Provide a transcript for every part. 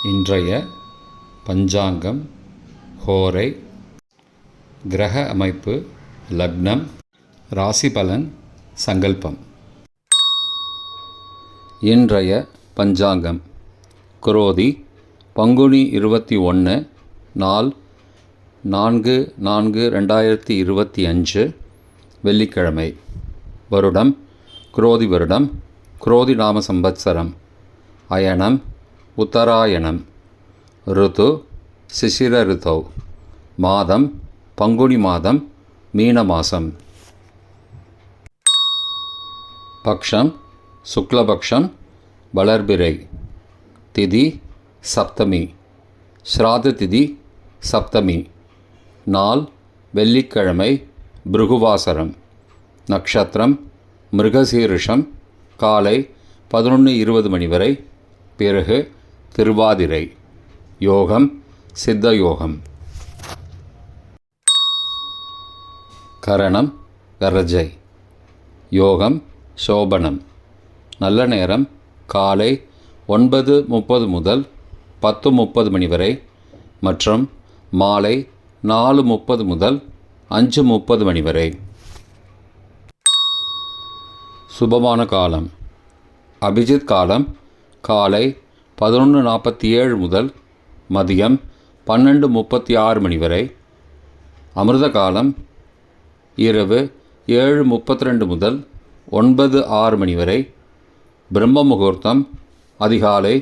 இன்றைய பஞ்சாங்கம், ஹோரை, கிரக அமைப்பு, லக்னம், ராசி பலன், சங்கல்பம். இன்றைய பஞ்சாங்கம் குரோதி பங்குனி 21 நாள் 4/4/2025 வெள்ளிக்கிழமை. வருடம் குரோதி வருடம், குரோதி நாம சம்பத்சரம். அயனம் உத்தராயணம். ருது சிசிர ருதௌ. மாதம் பங்குனி மாதம், மீன மாதம். பக்ஷம் சுக்லபக்ஷம், வளர்பிறை. திதி சப்தமி. ஸ்ராத திதி சப்தமி. நாள் வெள்ளிக்கிழமை, பிருகுவாசரம். நக்ஷத்திரம் மிருகசீரிஷம். காலை 11:20 மணி வரை. பிறகு திருவாதிரை. யோகம் சித்த யோகம். கரணம் கரஜை. யோகம் சோபனம். நல்ல நேரம் காலை 9:30 முதல் 10:30 மணி வரை மற்றும் மாலை 4:30 முதல் 5:30 மணி வரை. சுபமான காலம் அபிஜித் காலம் காலை 11:47 முதல் மதியம் 12:36 மணி வரை. அமிர்த காலம் இரவு 7:32 முதல் 9:06 மணி வரை. பிரம்ம முகூர்த்தம் அதிகாலை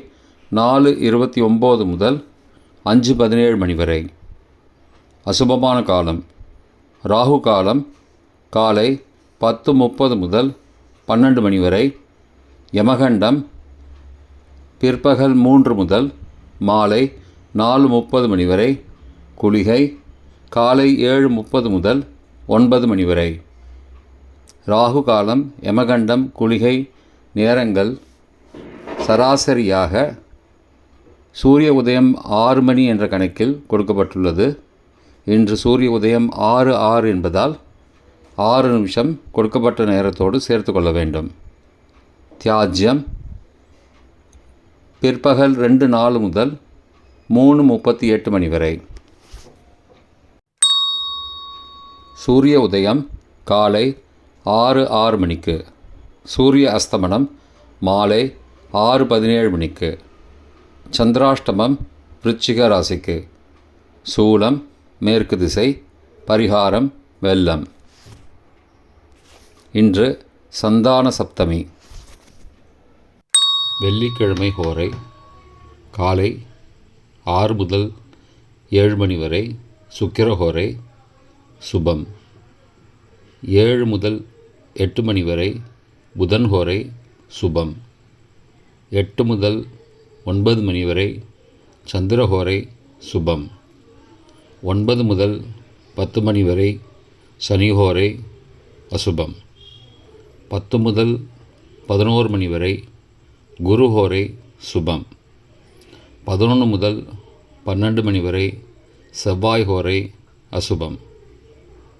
4:29 முதல் 5:17 மணி வரை. அசுபமான காலம் ராகு காலம் காலை 10:30 முதல் 12 மணி வரை. யமகண்டம் பிற்பகல் 3 முதல் மாலை 4:30 மணி வரை. குளிகை காலை 7:30 முதல் 9 மணி வரை. ராகு காலம், யமகண்டம், குளிகை நேரங்கள் சராசரியாக சூரிய உதயம் 6 மணி என்ற கணக்கில் கொடுக்கப்பட்டுள்ளது. இன்று சூரிய உதயம் 6:06 என்பதால் 6 நிமிஷம் கொடுக்கப்பட்ட நேரத்தோடு சேர்த்து கொள்ள வேண்டும். தியாஜ்யம் பிற்பகல் 2:04 முதல் 3:38 மணி வரை. சூரிய உதயம் காலை 6:06 மணிக்கு. சூரிய அஸ்தமனம் மாலை 6:17 மணிக்கு. சந்திராஷ்டமம் விருச்சிக ராசிக்கு. சூலம் மேற்கு திசை. பரிகாரம் வெல்லம். இன்று சந்தான சப்தமி. வெள்ளிக்கிழமை ஹோரை காலை 6 முதல் 7 மணி வரை. சுக்கிரஹோரை சுபம். 7 முதல் 8 மணி வரை. புதன்ஹோரை சுபம். 8 முதல் 9 மணி வரை. சந்திரஹோரை சுபம். 9 முதல் 10 மணி வரை. சனிஹோரை அசுபம். 10 முதல் 11 மணி வரை. குருஹோரை சுபம். 11 முதல் 12 மணி வரை. செவ்வாய் ஹோரை அசுபம்.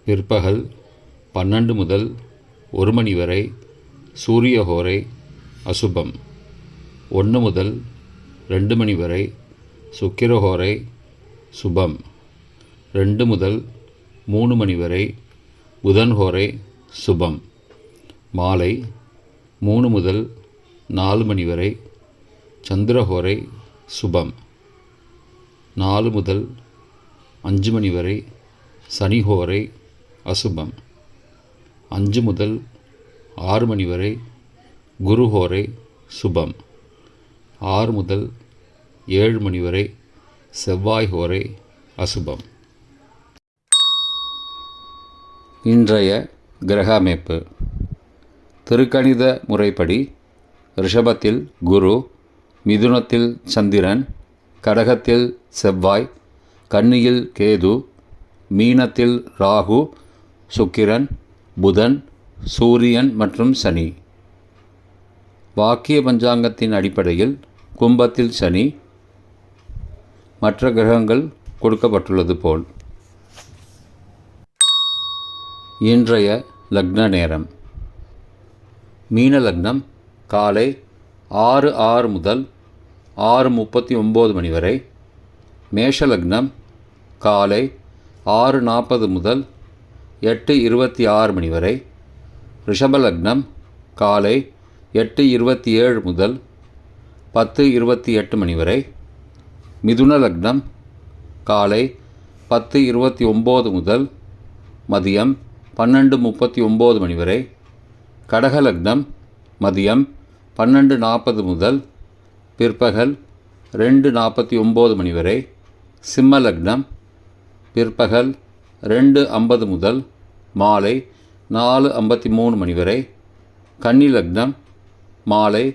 பிற்பகல் 12 முதல் 1 மணி வரை. சூரிய ஹோரை அசுபம். 1 முதல் 2 மணி வரை. சுக்கிரஹோரை சுபம். 2 முதல் 3 மணி வரை. புதன்ஹோரை சுபம். மாலை 3 முதல் 4 மணி வரை. சந்திரஹோரை சுபம். 4 முதல் 5 மணி வரை. சனிஹோரை அசுபம். 5 முதல் 6 மணி வரை. குருஹோரை சுபம். 6 முதல் 7 மணி வரை. செவ்வாய் ஹோரை அசுபம். இன்றைய கிரக அமைப்பு. திருக்கணித முறைப்படி ரிஷபத்தில் குரு, மிதுனத்தில் சந்திரன், கடகத்தில் செவ்வாய், கன்னியில் கேது, மீனத்தில் ராகு, சுக்கிரன், புதன், சூரியன் மற்றும் சனி. வாக்கிய பஞ்சாங்கத்தின் அடிப்படையில் கும்பத்தில் சனி. மற்ற கிரகங்கள் கொடுக்கப்பட்டுள்ளது போல். இன்றைய லக்ன நேரம். மீன லக்னம் காலை 6:06 முதல் 6:39 மணி வரை. மேஷலக்னம் காலை 6:40 முதல் 8:26 மணி வரை. ரிஷபலக்னம் காலை 8:27 முதல் 10:28 மணி வரை. மிதுன லக்னம் காலை 10:29 முதல் மதியம் 12:39 மணி வரை. கடகலக்னம் மதியம் 12:40 முதல் பிற்பகல் 2:49 மணி வரை. சிம்மலக்னம் பிற்பகல் 2:50 முதல் மாலை 4:53 மணி வரை. கன்னிலக்னம் மாலை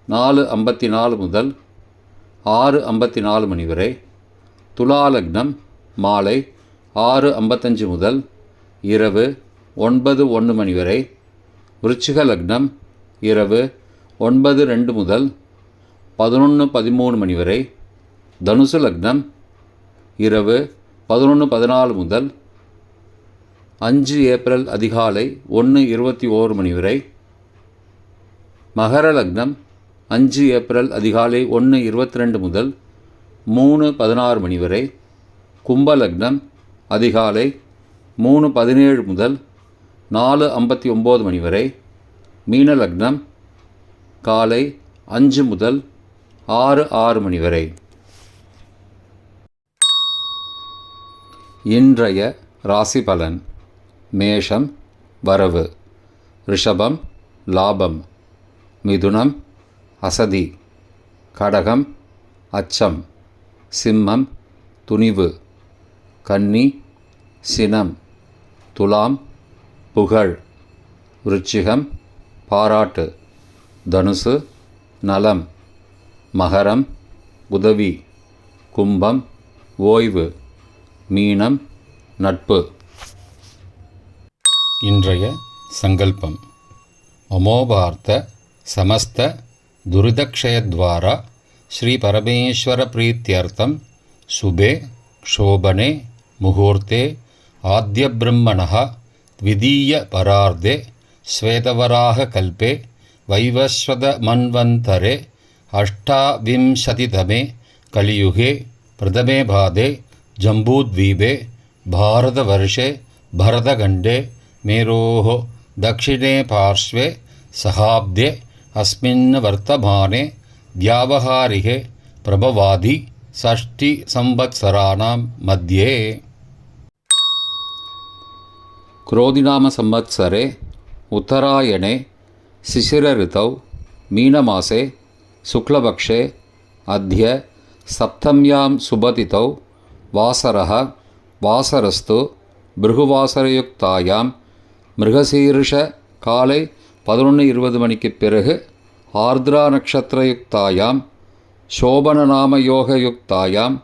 4:54 முதல் 6:54 மணி வரை. துலாலக்னம் மாலை 6:55 முதல் இரவு 9:01 மணி வரை. விருச்சிக லக்னம் இரவு 9:02 முதல் 11:13 மணி வரை. தனுசு லக்னம் இரவு 11:14 முதல் 5 ஏப்ரல் அதிகாலை 1:21 மணி வரை. மகர லக்னம் 5 ஏப்ரல் அதிகாலை 1:22 முதல் 3:16 மணி வரை. கும்பலக்னம் அதிகாலை 3:17 முதல் 4:59 மணி வரை. மீனலக்னம் காலை 5 முதல் 6:06 மணி வரை. இன்றைய ராசி பலன். மேஷம் வரவு, ரிஷபம் லாபம், மிதுனம் அசதி, கடகம் அச்சம், சிம்மம் துணிவு, கன்னி சினம், துலாம் புகழ், விருச்சிகம் பாராட்டு, தனுசு நலம், மகரம் உதவி, கும்பம் ஓய்வு, மீனம் நட்பு. இன்றைய சங்கல்பம். அமோபார்த்த சமஸ்த துரிதக்ஷயத்வாரா ஸ்ரீ பரமேஸ்வர பிரீத்தியர்த்தம் சுபே க்ஷோபனே முகூர்த்தே ஆத்ய பிரம்மணः த்விதீய பரார்த்தே ஸ்வேதவராக கல்பே வைவஸ்வத மன்வந்தரே அஷ்டாவிம்சதிதமே கலியுகே பிரதமே பாதே ஜம்பூத்வீபே பாரதவர்ஷே பரதகண்டே மேரோः दक्षिणे पार्श्वे सहाब्दे अस्मिन् वर्तमाने व्यावहारिके प्रभवादि षष्टि संवत्सराणां मध्ये. क्रोधिनाम संवत्सरे उत्तरायणे शिशिरऋतौ मीनमासे शुक्लपक्षे अद्य सप्तम्यां सुबतिथौ वासरः वासरस्तु பிருகுவாசரயுக்தாயாம் மிருகசீர்ஷ காலை 11:20 மணிக்கு பிறகு ஆர்திரா நக்ஷத்திரயுக்தாயாம் சோபன நாமயோகயுக்தாயாம்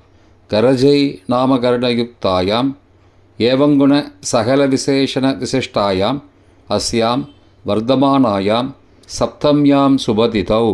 கரஜை நாமகரணயுக்தாயாம் ஏவங்குண சகல விசேஷண விசிஷ்டாயாம் அஸ்யாம் வர்த்தமானாயாம் சப்தம்யாம் சுபதிதௌ